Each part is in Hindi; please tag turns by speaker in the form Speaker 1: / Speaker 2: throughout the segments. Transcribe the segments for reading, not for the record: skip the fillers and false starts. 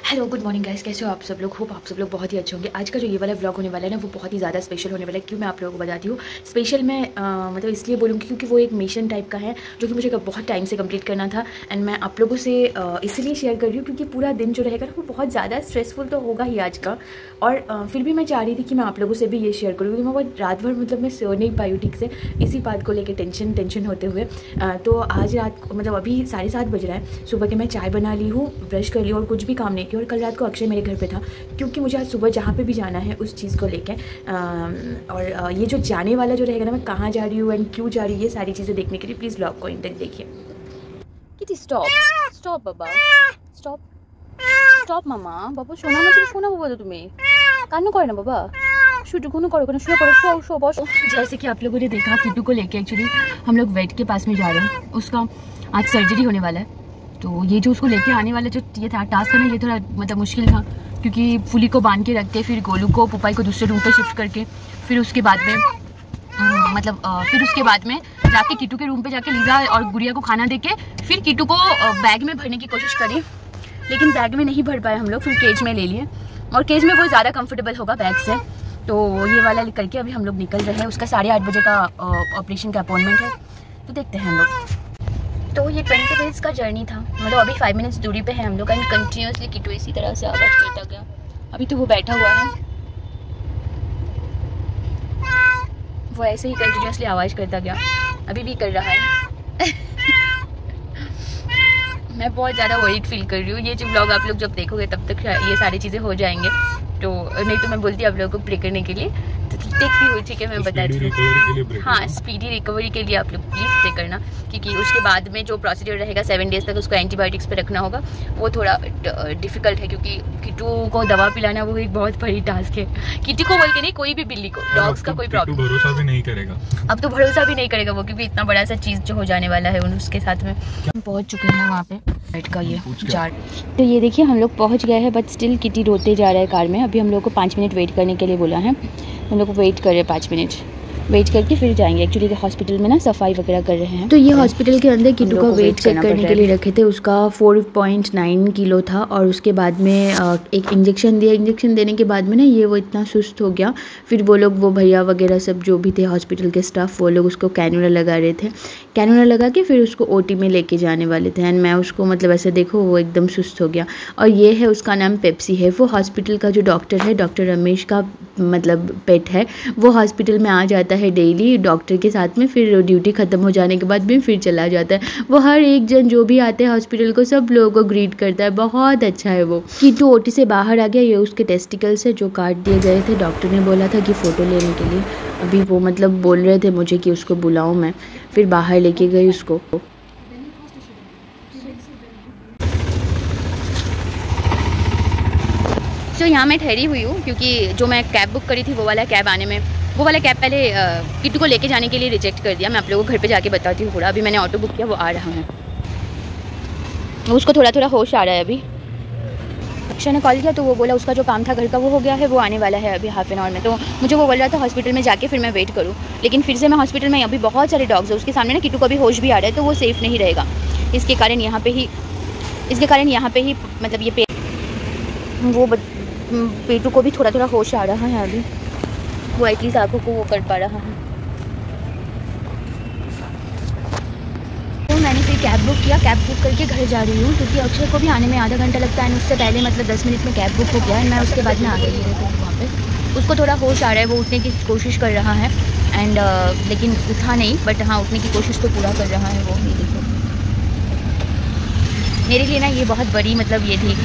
Speaker 1: हेलो गुड मॉर्निंग गाइस, कैसे हो आप सब लोग। होप आप सब लोग बहुत ही अच्छे होंगे। आज का जो ये वाला व्लॉग होने वाला है ना, वो बहुत ही ज़्यादा स्पेशल होने वाला है। क्यों, मैं आप लोगों को बताती हूँ। स्पेशल मैं मतलब इसलिए बोलूँगी क्योंकि वो एक मिशन टाइप का है जो कि मुझे बहुत टाइम से कंप्लीट करना था। एंड मैं आप लोगों से इसलिए शेयर कर रही हूँ क्योंकि पूरा दिन जो रहेगा ना वो बहुत ज़्यादा स्ट्रेसफुल तो होगा ही आज का। और फिर भी मैं चाह रही थी कि मैं आप लोगों से भी ये शेयर करूँ क्योंकि मैं बहुत रात भर मतलब मैं सो नहीं पाई हूँ ठीक से, इसी बात को लेकर टेंशन होते हुए। तो आज रात को मतलब अभी 7:30 बज रहा है सुबह के, मैं चाय बना ली हूँ, ब्रश कर ली और कुछ भी काम नहीं किया। और कल रात को अक्षय मेरे घर पे था क्योंकि मुझे आज सुबह जहाँ पे भी जाना है उस चीज़ को लेके और ये जो जाने वाला जो रहेगा ना, मैं कहाँ जा रही हूँ एंड क्यों जा रही हूँ, ये सारी चीज़ें देखने के लिए प्लीज़ व्लॉग को एंड तक देखिए। किटी स्टॉप स्टॉप बाबा स्टॉप स्टॉप मामा बाबा शोना ना, তুমি শোনা বাবা, তুমি কান্না করে না বাবা, শুটু কোনো করো কোনো শুয়ে पड़ो सो बस। जैसे कि आप लोगों ने देखा किट्टू को लेके एक्चुअली हम लोग वेट के पास में जा रहे हैं। उसका आज सर्जरी होने वाला है, तो ये जो उसको लेके आने वाला जो ये था टास्क है ना, ये थोड़ा मतलब मुश्किल था क्योंकि फुली को बांध के रख के फिर गोलू को पुपाई को दूसरे रूम पे शिफ्ट करके फिर उसके बाद में फिर उसके बाद में जाके किट्टू के रूम पे जाके लीजा और गुड़िया को खाना देके फिर किट्टू को बैग में भरने की कोशिश करी, लेकिन बैग में नहीं भर पाए हम लोग, फिर केज में ले लिए। और केज में वो ज़्यादा कंफर्टेबल होगा बैग से, तो ये वाला करके अभी हम लोग निकल रहे हैं। उसका 8:30 बजे का ऑपरेशन का अपॉइंटमेंट है, तो देखते हैं हम लोग। तो ये 20 मिनट्स का जर्नी था, मतलब अभी 5 मिनट्स दूरी पे है हम लोग। एंड कंटिन्यूसली किट्टू इसी तरह से आवाज़ करता गया। अभी तो वो बैठा हुआ है, वो ऐसे ही कंटिन्यूसली आवाज़ करता गया, अभी भी कर रहा है। मैं बहुत ज़्यादा वरीड फील कर रही हूँ। ये जो व्लॉग आप लोग जब देखोगे तब तक ये सारी चीज़ें हो जाएंगे, तो नहीं तो मैं बोलती आप लोगों को प्रे करने के लिए, तो देखती हूँ ठीक है, मैं बताती हूँ। हाँ, स्पीडी रिकवरी के लिए आप लोग प्लीज़ प्रे करना, क्योंकि उसके बाद में जो प्रोसीजर रहेगा 7 डेज़ तक उसको एंटीबायोटिक्स पे रखना होगा, वो थोड़ा डिफ़िकल्ट है क्योंकि किट्टू को दवा पिलाना वो एक बहुत बड़ी टास्क है। किट्टू को बोल के नहीं, कोई भी बिल्ली को, डॉग्स का कोई प्रॉब्लम
Speaker 2: भरोसा भी नहीं करेगा।
Speaker 1: अब तो भरोसा भी नहीं करेगा वो, क्योंकि इतना बड़ा सा चीज़ जो हो जाने वाला है उसके साथ में। हम पहुँच चुके हैं वहाँ पे बैठ का ये चार्ट। तो ये देखिए हम लोग पहुँच गए हैं, बट स्टिल किटी रोते जा रहा है कार में। अभी हम लोग को 5 मिनट वेट करने के लिए बोला है, हम लोग को वेट कर रहे हैं 5 मिनट, वेट करके फिर जाएंगे। एक्चुअली हॉस्पिटल में ना सफाई वगैरह कर रहे हैं, तो ये हॉस्पिटल के अंदर किट्टू का वेट चेक करने के लिए रखे थे। उसका 4.9 किलो था और उसके बाद में एक इंजेक्शन दिया। इंजेक्शन देने के बाद में ना ये वो इतना सुस्त हो गया। फिर वो लोग, वो भैया वगैरह सब जो भी थे हॉस्पिटल के स्टाफ, वो लोग उसको कैनुला लगा रहे थे। कैनुला लगा के फिर उसको ओटी में लेके जाने वाले थे। एंड मैं उसको मतलब ऐसे देखो वो एकदम सुस्त हो गया। और ये है उसका नाम पेप्सी है। वो हॉस्पिटल का जो डॉक्टर है, डॉक्टर रमेश का मतलब पेट है। वो हॉस्पिटल में आ जाता है डेली डॉक्टर के साथ में, फिर ड्यूटी ख़त्म हो जाने के बाद भी फिर चला जाता है। वो हर एक जन जो भी आते हैं हॉस्पिटल को, सब लोगों को ग्रीट करता है। बहुत अच्छा है वो। किट्टू ओटी से बाहर आ गया। ये उसके टेस्टिकल से जो काट दिए गए थे, डॉक्टर ने बोला था कि फ़ोटो लेने के लिए। अभी वो मतलब बोल रहे थे मुझे कि उसको बुलाऊँ मैं, फिर बाहर लेके गई उसको। तो यहाँ मैं ठहरी हुई हूँ क्योंकि जो मैं कैब बुक करी थी वो वाला कैब आने में, वो वाला कैब पहले किट्टू को लेके जाने के लिए रिजेक्ट कर दिया। मैं आप लोगों को घर पे जाके बताती हूँ पूरा। अभी मैंने ऑटो बुक किया, वो आ रहा है, उसको थोड़ा थोड़ा होश आ रहा है अभी। अक्षय ने कॉल किया तो वो बोला उसका जो काम था घर का वो हो गया है, वो आने वाला है अभी हाफ एन आवर में। तो मुझे वो बोल रहा था हॉस्पिटल में जाके फिर मैं वेट करूँ, लेकिन फिर से मैं हॉस्पिटल में, अभी बहुत सारे डॉग्स है उसके सामने ना, किट्टू को अभी होश भी आ रहा है, तो वो सेफ़ नहीं रहेगा। इसके कारण यहाँ पे ही मतलब ये वो पेटू को भी थोड़ा थोड़ा होश आ रहा है अभी, वो एटलीस्ट आँखों को वो कर पा रहा है। तो मैंने फिर कैब बुक किया, कैब बुक करके घर जा रही हूँ क्योंकि अक्षय को भी आने में आधा घंटा लगता है। उससे पहले मतलब 10 मिनट में कैब बुक हो गया है। मैं उसके बाद में आ गई है, तो वहाँ पे उसको थोड़ा होश आ रहा है, वो उठने की कोशिश कर रहा है एंड लेकिन उठा नहीं, बट हाँ उठने की कोशिश तो पूरा कर रहा है वो। ये देखो मेरे लिए ना ये बहुत बड़ी मतलब ये थी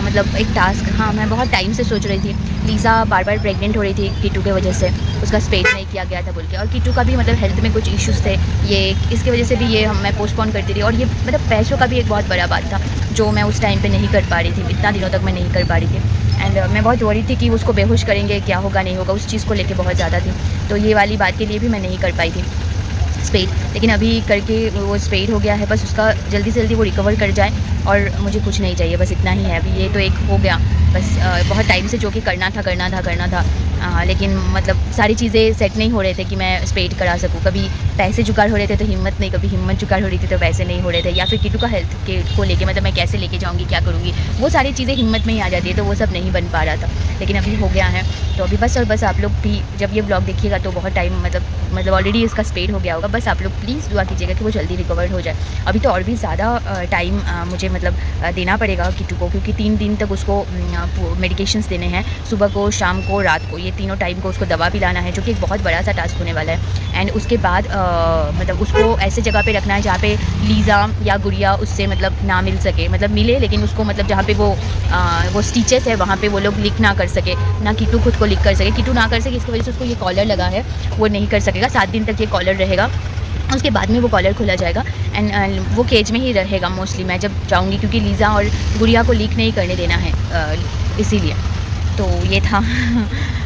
Speaker 1: मतलब एक टास्क। हाँ, मैं बहुत टाइम से सोच रही थी। लीज़ा बार बार प्रेग्नेंट हो रही थी किट्टू के वजह से, उसका स्पेड नहीं किया गया था बोल के, और किट्टू का भी मतलब हेल्थ में कुछ इश्यूज़ थे, ये इसकी वजह से भी ये मैं पोस्टपोन करती रही। और ये मतलब पैसों का भी एक बहुत बड़ा बात था जो मैं उस टाइम पे नहीं कर पा रही थी, इतना दिनों तक मैं नहीं कर पा रही थी। एंड मैं बहुत वरी थी कि उसको बेहोश करेंगे, क्या होगा नहीं होगा, उस चीज़ को लेके बहुत ज़्यादा थी। तो ये वाली बात के लिए भी मैं नहीं कर पाई थी स्पेड, लेकिन अभी करके वो स्पेड हो गया है। बस उसका जल्दी से जल्दी वो रिकवर कर जाए और मुझे कुछ नहीं चाहिए, बस इतना ही है। अभी ये तो एक हो गया, बस बहुत टाइम से जो कि करना था लेकिन मतलब सारी चीज़ें सेट नहीं हो रहे थे कि मैं स्पेड करा सकूँ। कभी पैसे जुगाड़ हो रहे थे तो हिम्मत नहीं, कभी हिम्मत जुगाड़ हो रही थी तो पैसे नहीं हो रहे थे, या फिर किटू का हेल्थ के को लेके मतलब मैं कैसे लेके जाऊँगी, क्या करूँगी, वो सारी चीज़ें हिम्मत में ही आ जाती है, तो वो सब नहीं बन पा रहा था। लेकिन अभी हो गया है, तो अभी बस और बस आप लोग भी जब ये व्लॉग देखिएगा तो बहुत टाइम मतलब ऑलरेडी इसका स्पेड हो गया होगा। बस आप लोग प्लीज़ दुआ कीजिएगा कि वो जल्दी रिकवर्ड हो जाए। अभी तो और भी ज़्यादा टाइम मुझे मतलब देना पड़ेगा किटू को, क्योंकि 3 दिन तक उसको मेडिकेशंस देने हैं, सुबह को, शाम को, रात को, ये तीनों टाइम को उसको दवा पिलाना है, जो कि एक बहुत बड़ा सा टास्क होने वाला है। एंड उसके बाद मतलब उसको ऐसे जगह पे रखना है जहाँ पे लीज़ा या गुड़िया उससे मतलब ना मिल सके, मतलब मिले लेकिन उसको मतलब जहाँ पे वो स्टिचेस है वहाँ पे वो लोग लिख ना कर सके, ना किटू खुद को लिख कर सके, किटू ना कर सके, इसकी वजह से उसको ये कॉलर लगा है वो नहीं कर सकेगा। 7 दिन तक ये कॉलर रहेगा, उसके बाद में वो कॉलर खोला जाएगा एंड वो केज में ही रहेगा मोस्टली मैं जब जाऊँगी, क्योंकि लीज़ा और गुड़िया को लीक नहीं करने देना है, इसीलिए। तो ये था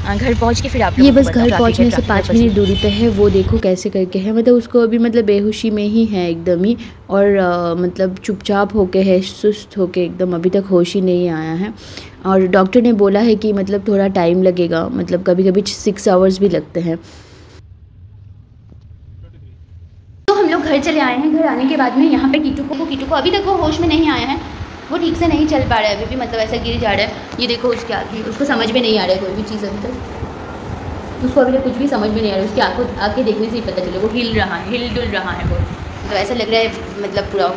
Speaker 1: घर पहुंच के फिर आप
Speaker 2: ये बस घर पहुंचने से 5 मिनट दूरी पे है, वो देखो कैसे करके है, मतलब उसको अभी मतलब बेहोशी में ही है एकदम ही, और मतलब चुपचाप होके है, सुस्त होके एकदम, अभी तक होश ही नहीं आया है। और डॉक्टर ने बोला है कि मतलब थोड़ा टाइम लगेगा, मतलब कभी कभी 6 आवर्स भी लगते हैं।
Speaker 1: तो हम लोग घर चले आए हैं। घर आने के बाद में यहाँ पे किटू को अभी तक वो होश में नहीं आया है, वो ठीक से नहीं चल पा रहा है अभी भी, मतलब ऐसा गिर जा रहा है। ये देखो उसके आगे, उसको समझ में नहीं आ रहा है कोई भी चीज़ अभी तक, उसको अभी तक कुछ भी समझ में नहीं आ रहा है। उसकी आँखें देखने से ही पता चले वो हिल डुल रहा है वो, मतलब ऐसा लग रहा है मतलब पूरा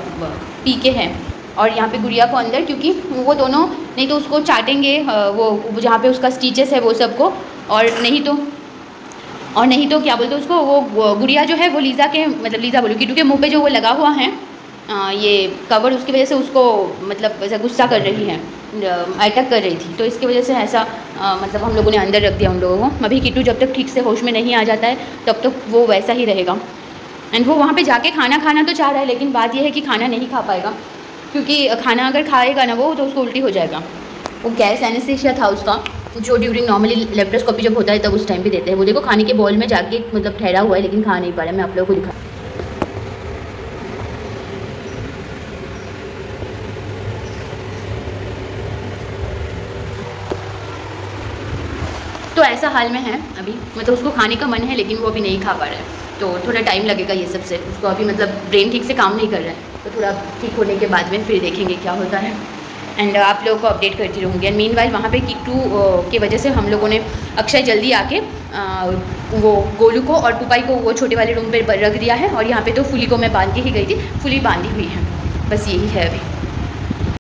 Speaker 1: पी के है। और यहाँ पे गुड़िया को अंदर, क्योंकि वो दोनों नहीं तो उसको चाटेंगे वो जहाँ पे उसका स्टिचेस है वो सबको, और नहीं तो क्या बोलते उसको, वो गुड़िया जो है वो लीज़ा के मतलब लीज़ा बोलो किटू के मुँह पे जो वो लगा हुआ है ये कवर, उसकी वजह से उसको मतलब ऐसा गुस्सा कर रही है, अटैक कर रही थी, तो इसकी वजह से ऐसा मतलब हम लोगों ने अंदर रख दिया उन लोगों को। अभी किटू जब तक ठीक से होश में नहीं आ जाता है तब तक वो वैसा ही रहेगा। एंड वो वहाँ पे जाके खाना तो चाह रहा है, लेकिन बात यह है कि खाना नहीं खा पाएगा, क्योंकि खाना अगर खाएगा ना वो तो उसको उल्टी हो जाएगा। वो गैस एनेस्थीसिया था उसका, जो ड्यूरिंग नॉर्मली लेप्रोस्कोपी जब होता है तब उस टाइम पे देते हैं। वो देखो खाने के बॉल में जाके मतलब ठहरा हुआ है, लेकिन खा नहीं पा रहा है। मैं आप लोगों को दिखा, तो ऐसा हाल में है अभी, मतलब उसको खाने का मन है लेकिन वो अभी नहीं खा पा रहा है, तो थोड़ा टाइम लगेगा ये सब से। उसको अभी मतलब ब्रेन ठीक से काम नहीं कर रहा है, तो थोड़ा ठीक होने के बाद में फिर देखेंगे क्या होता है। एंड आप लोगों को अपडेट करती रहूँगी। एंड मीनवाइल वहाँ पे किट्टू की वजह से हम लोगों ने अक्षय जल्दी आके वो गोलू को और पुपाई को वो छोटे वाले रूम पे रख दिया है, और यहाँ पे तो फुली को मैं बांध के ही गई थी, फुली बांधी हुई है। बस यही है अभी।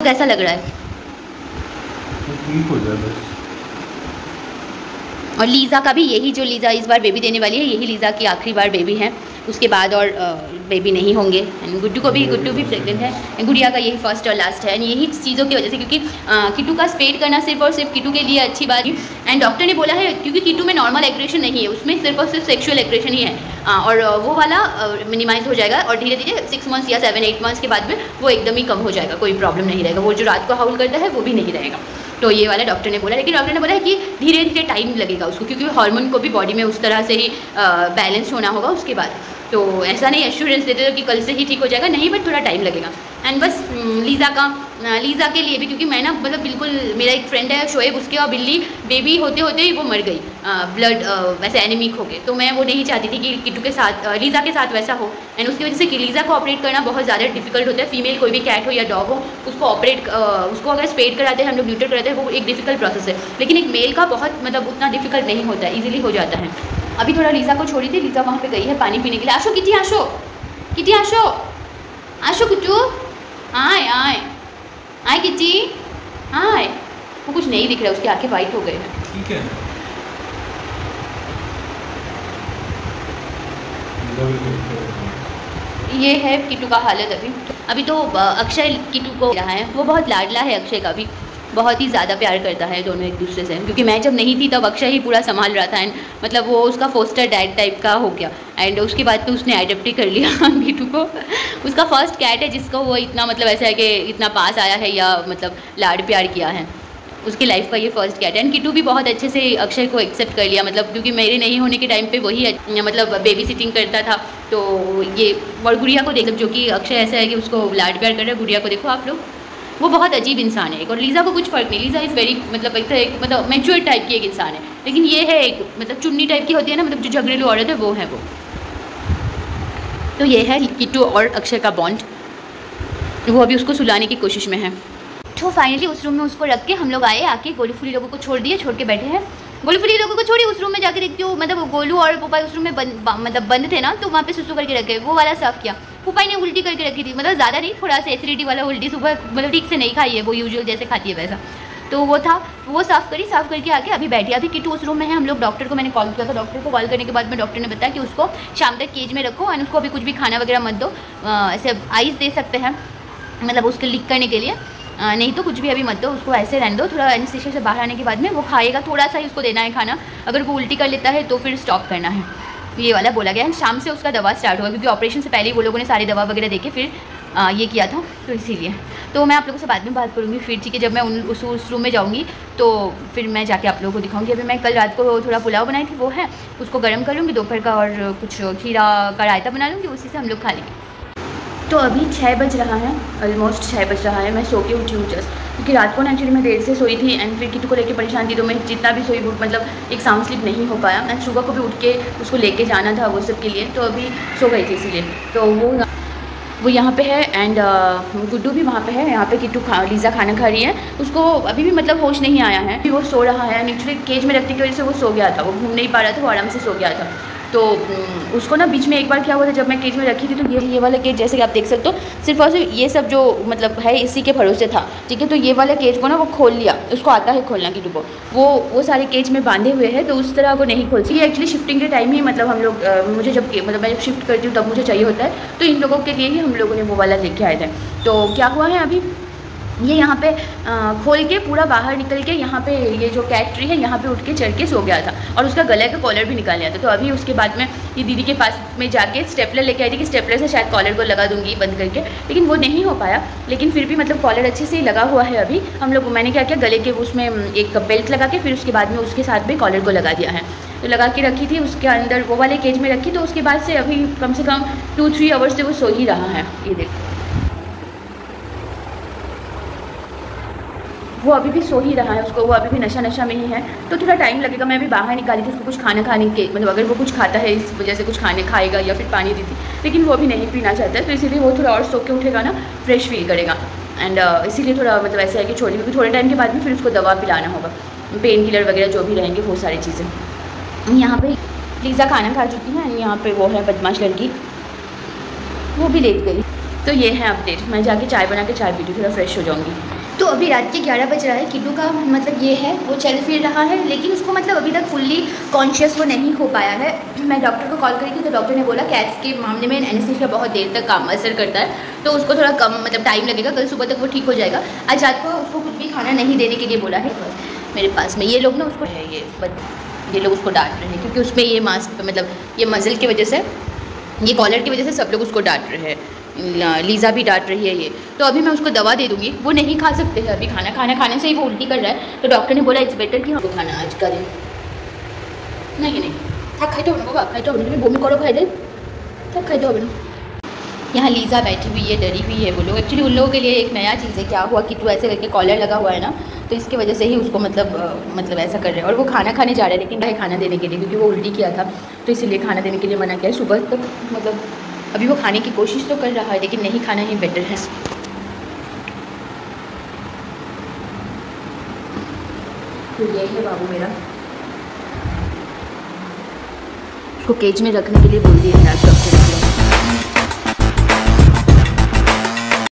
Speaker 1: कैसा लग रहा है?
Speaker 2: ठीक हो जाए बस।
Speaker 1: और लीज़ा का भी यही, जो लीज़ा इस बार बेबी देने वाली है, यही लीज़ा की आखिरी बार बेबी है, उसके बाद और बेबी नहीं होंगे। गुड्डू भी प्रेग्नेंट है, गुड़िया का यही फर्स्ट और लास्ट है। एंड यही चीज़ों की वजह से, क्योंकि किटू का स्पेड करना सिर्फ और सिर्फ किटू के लिए अच्छी बात है। एंड डॉक्टर ने बोला है क्योंकि किटू में नॉर्मल एग्रेशन नहीं है, उसमें सिर्फ और सिर्फ सेक्शुअल एग्रेशन ही है, और वो वाला मिनिमाइज हो जाएगा, और धीरे धीरे 6 मंथ्स या 7-8 मंथ्स के बाद में वो एकदम ही कम हो जाएगा, कोई प्रॉब्लम नहीं रहेगा। वो जो रात को हाउल करता है वो भी नहीं रहेगा, तो ये वाला डॉक्टर ने बोला। लेकिन डॉक्टर ने बोला है कि धीरे धीरे टाइम लगेगा उसको, क्योंकि हार्मोन को भी बॉडी में उस तरह से ही बैलेंस होना होगा उसके बाद। तो ऐसा नहीं एश्योरेंस देते कि कल से ही ठीक हो जाएगा, नहीं, बट थोड़ा टाइम लगेगा। एंड बस लीज़ा के लिए भी, क्योंकि मैं ना मतलब बिल्कुल, मेरा एक फ्रेंड है शोएब, उसके और बिल्ली बेबी होते होते ही वो मर गई, ब्लड वैसे एनीमिक हो गए, तो मैं वो नहीं चाहती थी कि किटू के साथ लीज़ा के साथ वैसा हो। एंड उसकी वजह से कि लीज़ा को ऑपरेट करना बहुत ज़्यादा डिफिकल्ट होता है। फीमेल कोई भी कैट हो या डॉग हो, उसको अगर स्पेड कराते हैं हम लोग, न्यूटर कराते हैं, वो एक डिफिकल्ट प्रोसेस है। लेकिन एक मेल का बहुत मतलब उतना डिफिकल्ट नहीं होता है, ईजिली हो जाता है। अभी थोड़ा लीज़ा को छोड़ी थी, लीज़ा वहाँ पे गई है पानी पीने के लिए। आशो किटी, आशो कुटू, आए आए आए किटी, आए। वो कुछ नहीं दिख रहा है, उसकी आंखें वाइट हो गए हैं।
Speaker 2: ठीक है,
Speaker 1: ये है किटू का हालत अभी तो अक्षय किटू को रहा है, वो बहुत लाडला है अक्षय का भी, बहुत ही ज़्यादा प्यार करता है दोनों एक दूसरे से। क्योंकि मैं जब नहीं थी तब अक्षय ही पूरा संभाल रहा था, एंड मतलब वो उसका फोस्टर डैड टाइप का हो गया। एंड उसके बाद तो उसने एडप्ट कर लिया किटू को। उसका फर्स्ट कैट है जिसको वो इतना मतलब ऐसा है कि इतना पास आया है या मतलब लाड प्यार किया है, उसकी लाइफ का ये फर्स्ट कैट है। एंड किटू भी बहुत अच्छे से अक्षय को एक्सेप्ट कर लिया, मतलब क्योंकि मेरे नहीं होने के टाइम पे वही मतलब बेबी सिटिंग करता था। तो ये, और गुड़िया को देख, जो कि अक्षय ऐसा है कि उसको लाड प्यार कर रहा है। गुड़िया को देखो आप लोग, वो बहुत अजीब इंसान है एक, और लीज़ा को कुछ फ़र्क नहीं। लीज़ा इज़ वेरी मतलब एक मतलब मैच्योर टाइप की एक इंसान है, लेकिन ये है एक मतलब चुन्नी टाइप की होती है ना, मतलब जो झगड़ेलू औरत है वो है वो। तो ये है किट्टू और अक्षय का बॉन्ड। वो अभी उसको सुलाने की कोशिश में है। तो फाइनली उस रूम में उसको रख के हम लोग आए, आके गोलू फूली लोगों को छोड़ दिए, छोड़ के बैठे हैं। गोलू फूली लोगों को छोड़ी, उस रूम में जाके देखती हूँ मतलब गोलू और पुपाई उस रूम में बंद थे ना, तो वहाँ पे सुसु करके रखे, वो वाला साफ किया। पुपाई ने उल्टी करके रखी थी, मतलब ज़्यादा नहीं, थोड़ा सा एसिडिटी वाला उल्टी, सुबह मतलब ठीक से नहीं खाई है वो, यूजुअल जैसे खाती है वैसा। तो वो था, वो साफ़ करी, साफ़ करके आके अभी बैठी। अभी किट्टू उस रूम में है। हम लोग डॉक्टर को मैंने कॉल किया था, डॉक्टर को कॉल करने के बाद में डॉक्टर ने बताया कि उसको शाम तक केज में रखो एंड उसको अभी कुछ भी खाना वगैरह मत दो, ऐसे आइस दे सकते हैं मतलब उसके लीक करने के लिए, नहीं तो कुछ भी अभी मत दो, उसको ऐसे रहने दो। थोड़ा एनेस्थीसिया से बाहर आने के बाद में वो खाएगा, थोड़ा सा ही उसको देना है खाना, अगर वो उल्टी कर लेता है तो फिर स्टॉप करना है, ये वाला बोला गया है। शाम से उसका दवा स्टार्ट होगा, क्योंकि ऑपरेशन से पहले ही वो लोगों ने सारी दवा वगैरह देके फिर ये किया था, तो इसीलिए। तो मैं आप लोगों से बाद में बात करूँगी फिर, ठीक है, जब मैं उस रूम में जाऊँगी तो फिर मैं जाके आप लोगों को दिखाऊंगी। अभी मैं कल रात को थोड़ा पुलाव बनाई थी, वो है, उसको गर्म कर लूँगी दोपहर का, और कुछ खीरा का रायता बना लूँगी, उसी से हम लोग खा लेंगे। तो अभी 6 बज रहा है, ऑलमोस्ट 6 बज रहा है। मैं सो के उठी हूँ जस्ट, क्योंकि रात को ना एक्चुअली मैं देर से सोई थी एंड फिर किट्टू को लेके परेशान थी, तो मैं जितना भी सोई मतलब एक साउंड स्लीप नहीं हो पाया। मैं सुबह को भी उठ के उसको लेके जाना था वो सब के लिए, तो अभी सो गई थी इसीलिए। तो वो यहाँ पे है एंड गुड्डू भी वहाँ पे है। यहाँ पे किट्टू लीज़ा खाना खा रही है, उसको अभी भी मतलब होश नहीं आया है, अभी वो सो रहा है। एक्चुअली केज में रखने की वजह से वो सो गया था, वो घूम नहीं पा रहा था, वो आराम से सो गया था। तो उसको ना बीच में एक बार क्या हुआ था, जब मैं केज में रखी थी, तो ये वाला केज जैसे कि आप देख सकते हो, सिर्फ और सिर्फ ये सब जो मतलब है इसी के भरोसे था, ठीक है। तो ये वाला केज को ना वो खोल लिया, उसको आता है खोलना किट्टू को, वो सारे केज में बांधे हुए हैं, तो उस तरह को नहीं खोल सकती। ये एक्चुअली शिफ्टिंग के टाइम ही मतलब हम लोग मुझे जब मतलब मैं जब शिफ्ट करती हूँ तब मुझे चाहिए होता है, तो इन लोगों के लिए ही हम लोगों ने वो वाला लेके आए थे। तो क्या हुआ है अभी, ये यहाँ पे खोल के पूरा बाहर निकल के यहाँ पे ये जो कैट ट्री है यहाँ पे उठ के चढ़ के सो गया था, और उसका गले का कॉलर भी निकाल लिया था। तो अभी उसके बाद में ये दीदी के पास में जाके स्टेपलर लेके आई थी कि स्टेपलर से शायद कॉलर को लगा दूंगी बंद करके, लेकिन वो नहीं हो पाया। लेकिन फिर भी मतलब कॉलर अच्छे से ही लगा हुआ है। अभी हम लोग मैंने क्या किया, गले के उसमें एक बेल्ट लगा के फिर उसके बाद में उसके साथ में कॉलर को लगा दिया है। तो लगा के रखी थी, उसके अंदर वो वाले केज में रखी, तो उसके बाद से अभी कम से कम 2-3 आवर्स से वो सो ही रहा है। ये देखो वो अभी भी सो ही रहा है, उसको वो अभी भी नशा में ही है, तो थोड़ा टाइम लगेगा। मैं अभी बाहर निकाली थी उसको कुछ खाना खाने के, मतलब अगर वो कुछ खाता है इस वजह से कुछ खाने खाएगा या फिर पानी दी थी, लेकिन वो अभी नहीं पीना चाहता है, तो इसीलिए वो थोड़ा और सो के उठेगा ना, फ्रेश फील करेगा। एंड इसीलिए थोड़ा मतलब ऐसा है कि छोड़ी, क्योंकि थोड़े टाइम के बाद में फिर उसको दवा पिलाना होगा, पेन किलर वगैरह जो भी रहेंगे वो सारी चीज़ें। यहाँ पे लीज़ा खाना खा चुकी है, यहाँ पे वो है बदमाश लड़की, वो भी लेट गई। तो ये है अपडेट। मैं जाके चाय बना के चाय पीती हूँ, थोड़ा फ्रेश हो जाऊँगी। तो अभी रात के 11 बज रहा है। किट्टू का मतलब ये है, वो चल फिर रहा है, लेकिन उसको मतलब अभी तक फुल्ली कॉन्शियस वो नहीं हो पाया है। मैं डॉक्टर को कॉल करी थी, तो डॉक्टर ने बोला कैट्स के मामले में एनेस्थीसिया बहुत देर तक काम असर करता है, तो उसको थोड़ा कम मतलब टाइम लगेगा, कल सुबह तक वो ठीक हो जाएगा। आज रात को उसको कुछ भी खाना नहीं देने के लिए बोला है। मेरे पास में ये लोग ना उसको है, ये लोग उसको डांट रहे हैं, क्योंकि उसमें ये मास्क मतलब ये मसल की वजह से, ये कॉलर की वजह से सब लोग उसको डांट रहे हैं। लीज़ा भी डांट रही है ये। तो अभी मैं उसको दवा दे दूँगी, वो नहीं खा सकते हैं अभी खाना खाने से ही वो उल्टी कर रहा है, तो डॉक्टर ने बोला इट्स बेटर कि हमको खाना आज करें। नहीं थक खाई तो बाबा, खाई तो बमी करो खाई दे, थक खाई तो ना। यहाँ लीज़ा बैठी हुई है, डरी हुई है। वो लोग एक्चुअली उन लोगों के लिए एक नया चीज़ है। क्या हुआ कि तू ऐसे करके कॉलर लगा हुआ है ना, तो इसकी वजह से ही उसको मतलब ऐसा कर रहे हैं। और वो खाना खाने जा रहे हैं, लेकिन खाना देने के लिए, क्योंकि वो उल्टी किया था, तो इसीलिए खाना देने के लिए मना किया है। सुबह तक मतलब अभी वो खाने की कोशिश तो कर रहा है, लेकिन नहीं खाना ही बेटर है। तो ये है बाबू मेरा, उसको केज में रखने के लिए बोल दिया है डॉक्टर ने।